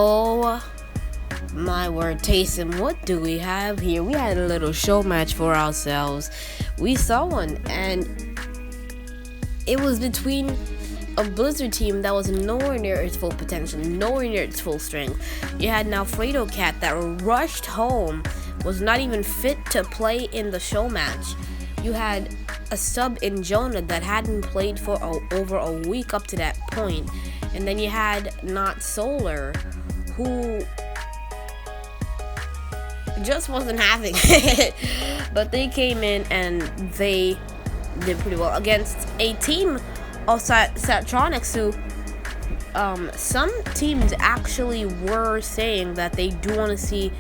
Oh my word, Taysom, what do we have here? We had a little show match for ourselves. We saw one, and it was between a Blizzard team that was nowhere near its full potential, nowhere near its full strength. You had an Alfredo Cat that rushed home, was not even fit to play in the show match. You had a sub in Jonah that hadn't played for over a week up to that point. And then you had Not Solar, who just wasn't having it. But they came in and they did pretty well against a team of Satronix, who some teams actually were saying that they do want to see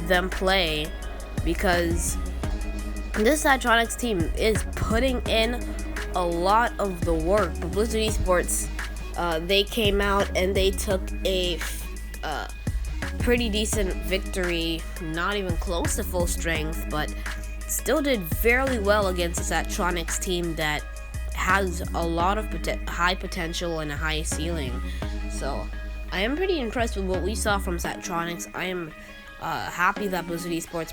them play, because this Satronix team is putting in a lot of the work. But Blizzard Esports, they came out and they took a pretty decent victory, not even close to full strength, but still did fairly well against a Satronix team that has a lot of high potential and a high ceiling. So I am pretty impressed with what we saw from Satronix. I am happy that Blizzard Esports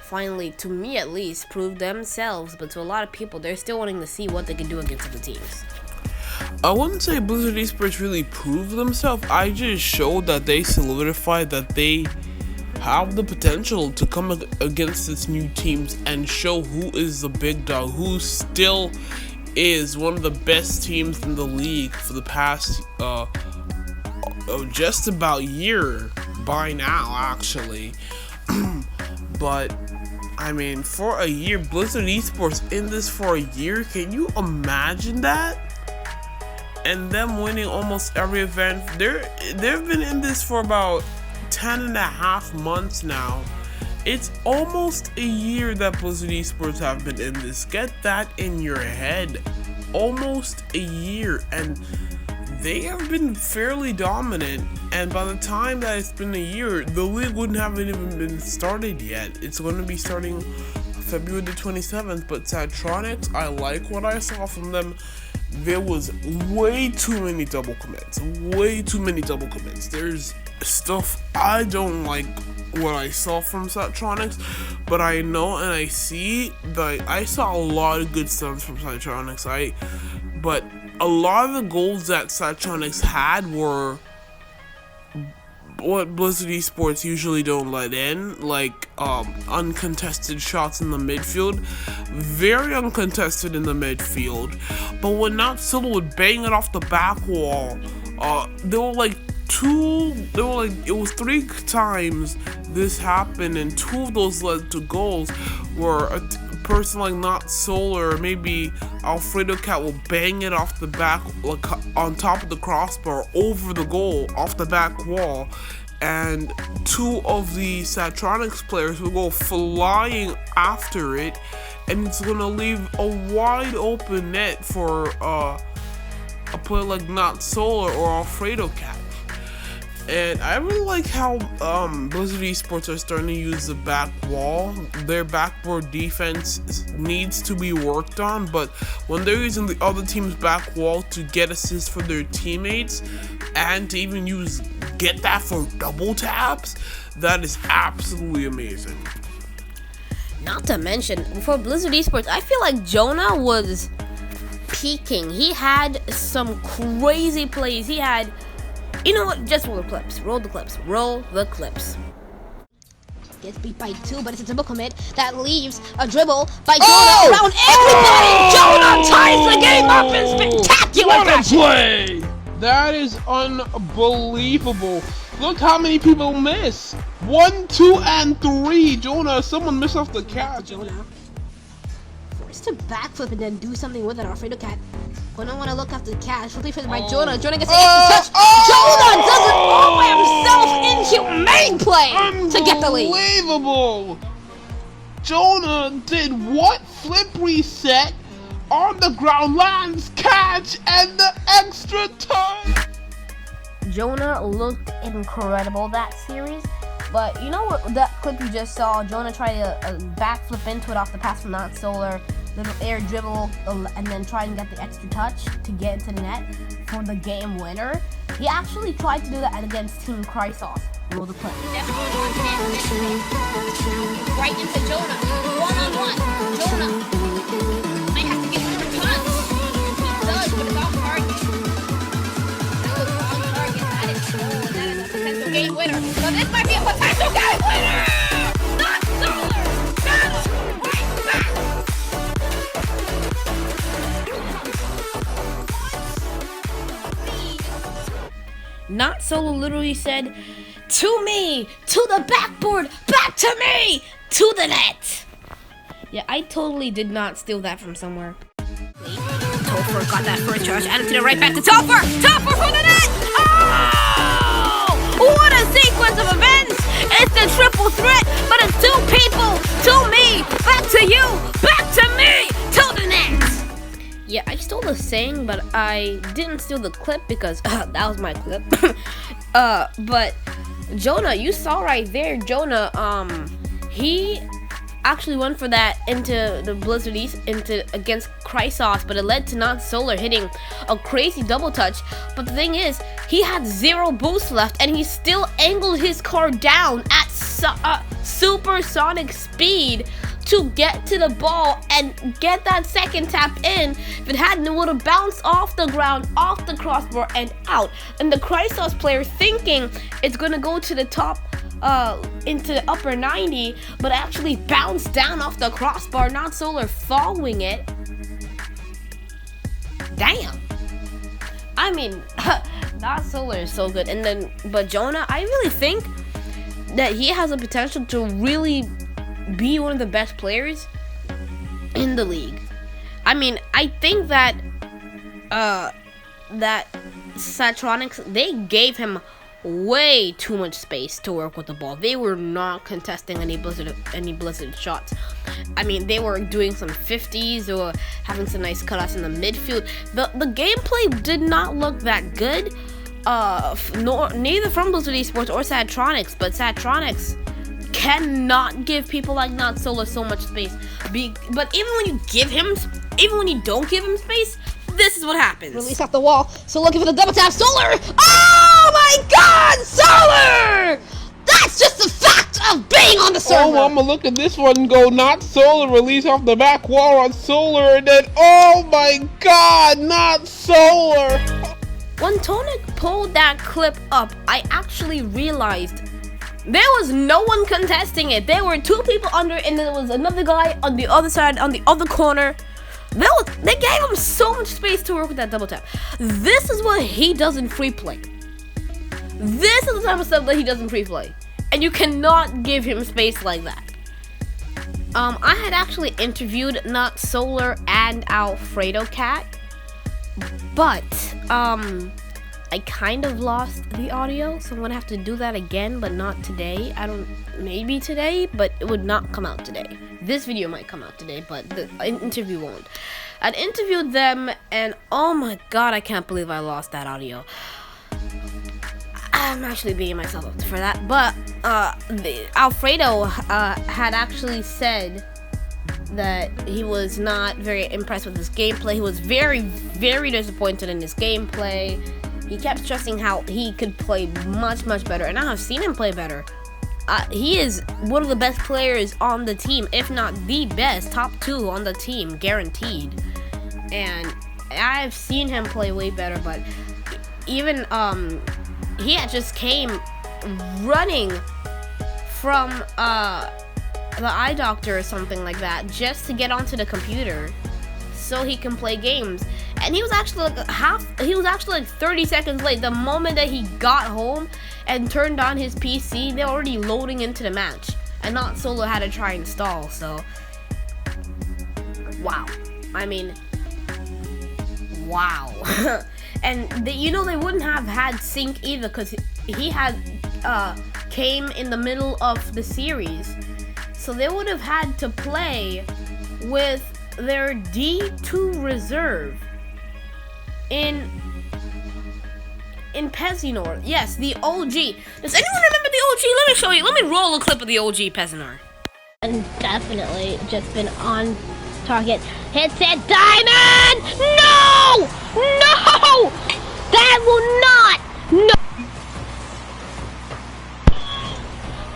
finally, to me at least, proved themselves, but to a lot of people, they're still wanting to see what they can do against other teams. I wouldn't say Blizzard Esports really proved themselves. I just showed that they solidified that they have the potential to come against its new teams and show who is the big dog, who still is one of the best teams in the league for the past just about year by now, actually. But I mean, for a year, Blizzard Esports in this for a year, can you imagine that? And them winning almost every event. They've been in this for about 10.5 months now. It's almost a year that Blizzard Esports have been in this. Get that in your head. Almost a year, and they have been fairly dominant. And by the time that it's been a year, the league wouldn't have even been started yet. It's going to be starting February the 27th. But Satronix, I like what I saw from them. There was way too many double commits. There's stuff I don't like what I saw from Satronix, but I know and I see that I saw a lot of good stuff from Satronix. But a lot of the goals that Satronix had were what Blizzard Esports usually don't let in, like uncontested shots in the midfield, very uncontested in the midfield. But when Not Solar would bang it off the back wall, it was 3 times this happened, and 2 of those led to goals, where a person like Not Solar, maybe Alfredo Cat, will bang it off the back, like on top of the crossbar, over the goal, off the back wall, and 2 of the Satronix players will go flying after it, and it's gonna leave a wide open net for a player like Not Solar or Alfredo Cat. And I really like how Blizzard Esports are starting to use the back wall. Their backboard defense needs to be worked on, but when they're using the other team's back wall to get assists for their teammates, and to even get that for double taps, that is absolutely amazing. Not to mention, for Blizzard Esports, I feel like Jonah was peaking. He had some crazy plays. He had... You know what? Just roll the clips. Roll the clips. Gets beat by 2, but it's a double commit that leaves a dribble by Jonah around everybody. Jonah ties the game up in spectacular fashion. Play! That is unbelievable. Look how many people miss. 1, 2, and 3. Jonah, someone missed off the catch. Jonah forced to backflip and then do something with it. Alfredo Cat. I don't want to look after the catch. Looking for the right Jonah. Jonah gets the extra touch. Jonah does it all by himself in humane play to get the lead. Unbelievable! Jonah did what? Flip reset on the ground, lands, catch, and the extra touch. Jonah looked incredible that series. But you know what? That clip you just saw, Jonah tried to backflip into it off the pass from Not Solar. Little air dribble, and then try and get the extra touch to get into the net for the game winner. He actually tried to do that against Team Chrysos. Roll the clip. Right into Jonah. One-on-one. Jonah might have to get more touch. He does, but it's off target. That was on target. That is a potential game winner. So this might be a potential game winner! Not Solar! Battle right back! Not Solo literally said, "To me, to the backboard, back to me, to the net." Yeah, I totally did not steal that from somewhere. Topher got that first charge, added to the right back to Topher! Topher for the net! Oh! What a sequence of events! It's the triple threat, but it's two people, to me, back to you, back to me, to the net! Yeah, I stole the saying, but I didn't steal the clip because that was my clip. But Jonah, you saw right there, Jonah, he actually went for that into the Blizzard East against Chrysos, but it led to Not Solar hitting a crazy double touch. But the thing is, he had 0 boost left and he still angled his car down at supersonic speed to get to the ball and get that second tap in. If it hadn't, it would have bounced off the ground, off the crossbar, and out. And the Chrysos player thinking it's gonna go to the top, into the upper 90, but actually bounced down off the crossbar. Not Solar following it. Damn. I mean, Not Solar is so good. And then, but Jonah, I really think that he has the potential to really be one of the best players in the league. I mean, I think that that Satronix, they gave him way too much space to work with the ball. They were not contesting any blizzard shots. I mean, they were doing some 50s or having some nice cutouts in the midfield. The gameplay did not look that good. Neither from Blizzard Esports or Satronix, but Satronix cannot give people like Not Solar so much space. But even when you don't give him space, this is what happens. Release off the wall. So looking for the double tap. Solar! Oh my god! Solar! That's just the fact of being on the server! Oh, I'ma look at this one and go, Not Solar, release off the back wall on Solar, and then, oh my god, Not Solar! When Tonic pulled that clip up, I actually realized there was no one contesting it. There were 2 people under, and there was another guy on the other side, on the other corner. They gave him so much space to work with that double tap. This is what he does in free play. This is the type of stuff that he does in free play. And you cannot give him space like that. I had actually interviewed Not Solar and Alfredo Cat, but I kind of lost the audio, so I'm gonna have to do that again, but not today. Maybe today, but it would not come out today. This video might come out today, but the interview won't. I'd interviewed them, and oh my god, I can't believe I lost that audio. I'm actually beating myself up for that, but Alfredo had actually said that he was not very impressed with his gameplay. He was very, very disappointed in his gameplay. He kept stressing how he could play much, much better, and I have seen him play better. He is one of the best players on the team, if not the best, top 2 on the team, guaranteed. And I've seen him play way better, but even he had just came running from the eye doctor or something like that just to get onto the computer so he can play games. And he was actually like 30 seconds late. The moment that he got home and turned on his PC, they're already loading into the match. And Not Solo had to try and stall, so wow. I mean, wow. And they wouldn't have had sync either, because he had came in the middle of the series, so they would have had to play with their D2 reserve in Pezinor. Yes, the OG. Does anyone remember the OG? Let me show you. Let me roll a clip of the OG Pezinor. And definitely just been on target. Hits it, Diamond! No! No! That will not No!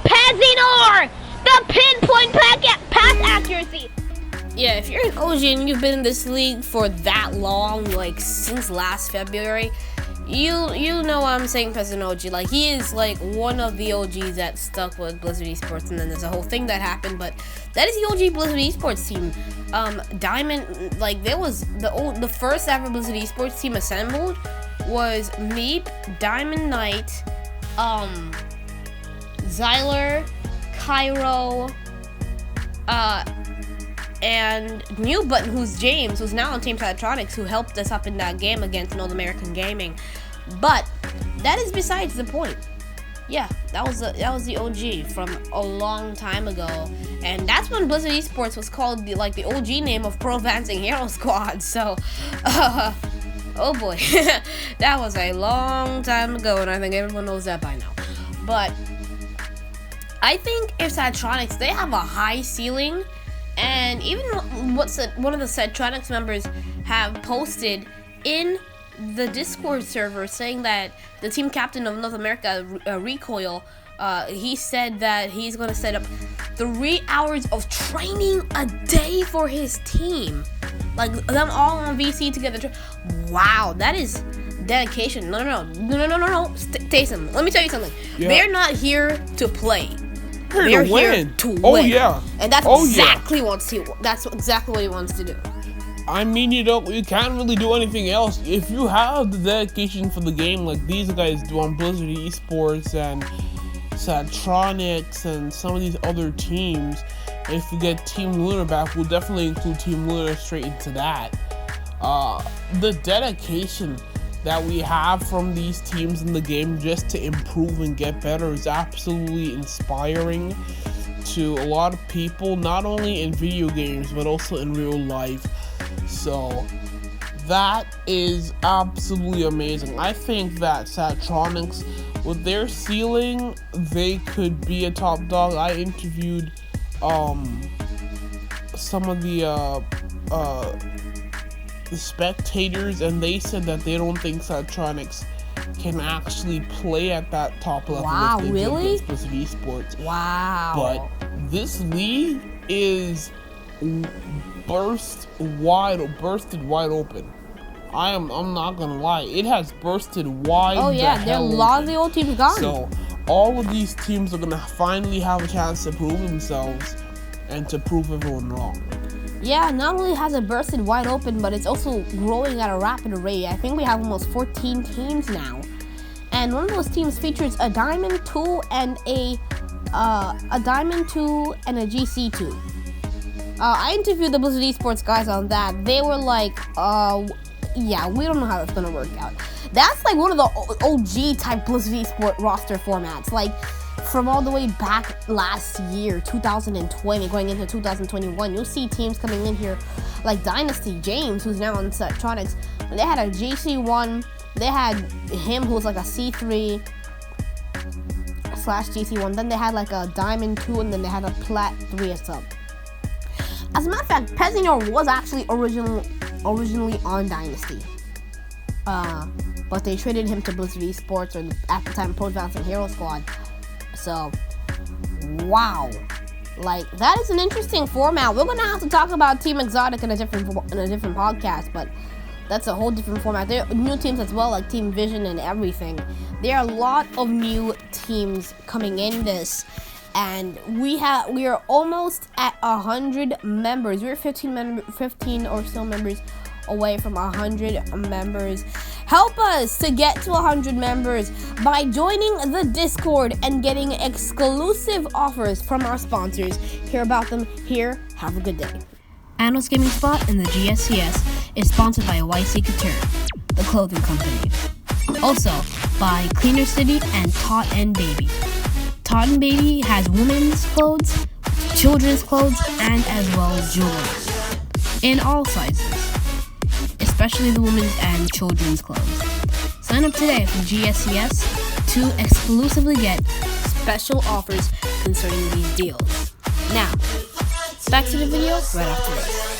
Pezinor! The pinpoint pass accuracy! Yeah, if you're an OG and you've been in this league for that long, like since last February, you know what I'm saying, President OG. Like, he is like one of the OGs that stuck with Blizzard Esports, and then there's a whole thing that happened, but that is the OG Blizzard Esports team. Diamond, like, there was the first ever Blizzard Esports team assembled was Meep, Diamond Knight, Zyler, Cairo, and new button who's James, who's now on Team Satronix, who helped us up in that game against North American Gaming. But that is besides the point. Yeah, that was the OG from a long time ago, and that's when Blizzard Esports was called the OG name of Pro Advancing Hero Squad. So, oh boy, that was a long time ago, and I think everyone knows that by now. But I think if Satronix, they have a high ceiling. And even one of the Satronix members have posted in the Discord server saying that the team captain of North America, Recoil, he said that he's going to set up 3 hours of training a day for his team. Like, them all on VC together. Wow, that is dedication. No. Taysom, let me tell you something. Yeah. They're not here to play. They're here to win. Oh yeah, and that's exactly what he wants to do. I mean, you can't really do anything else if you have the dedication for the game like these guys do on Blizzard Esports and Satronix and some of these other teams. If we get Team Lunar back, we'll definitely include Team Lunar straight into that. The dedication that we have from these teams in the game just to improve and get better is absolutely inspiring to a lot of people, not only in video games but also in real life. So that is absolutely amazing. I think that Satronix, with their ceiling, they could be a top dog. I interviewed some of the spectators, and they said that they don't think Satronix can actually play at that top level. Wow, really? Blizzard Esports. Wow. But this league is bursted wide open. I'm not gonna lie, it has bursted wide. Oh yeah, there are a lot of the old teams gone. So all of these teams are gonna finally have a chance to prove themselves and to prove everyone wrong. Yeah, not only has it bursted wide open, but it's also growing at a rapid rate. I think we have almost 14 teams now. And one of those teams features a Diamond 2 and a Diamond 2 and a GC 2. I interviewed the Blizzard Esports guys on that. They were like, yeah, we don't know how that's gonna work out. That's like one of the OG type Blizzard Esports roster formats. Like, from all the way back last year, 2020, going into 2021, you'll see teams coming in here like Dynasty, James, who's now on Satronix. They had a GC1, they had him who's like a C3 / GC1, then they had like a Diamond 2, and then they had a Plat 3 or something. As a matter of fact, Pezinor was actually originally on Dynasty. But they traded him to Blizzard Esports, or at the time Pro Advancing Hero Squad. So, wow, like, that is an interesting format. We're gonna have to talk about Team Exotic in a different podcast, but that's a whole different format. There are new teams as well, like Team Vision and everything. There are a lot of new teams coming in this, and we are almost at 100 members. We're 15 or so members away from 100 members. Help us to get to 100 members by joining the Discord and getting exclusive offers from our sponsors. Hear about them here. Have a good day. Anos Gaming Spot in the GSCS is sponsored by YC Couture, the clothing company. Also by Cleaner City and Tot and Baby. Tot and Baby has women's clothes, children's clothes, and as well as jewelry in all sizes, especially the women's and children's clothes. Sign up today for GSCS to exclusively get special offers concerning these deals. Now, back to the video right after this.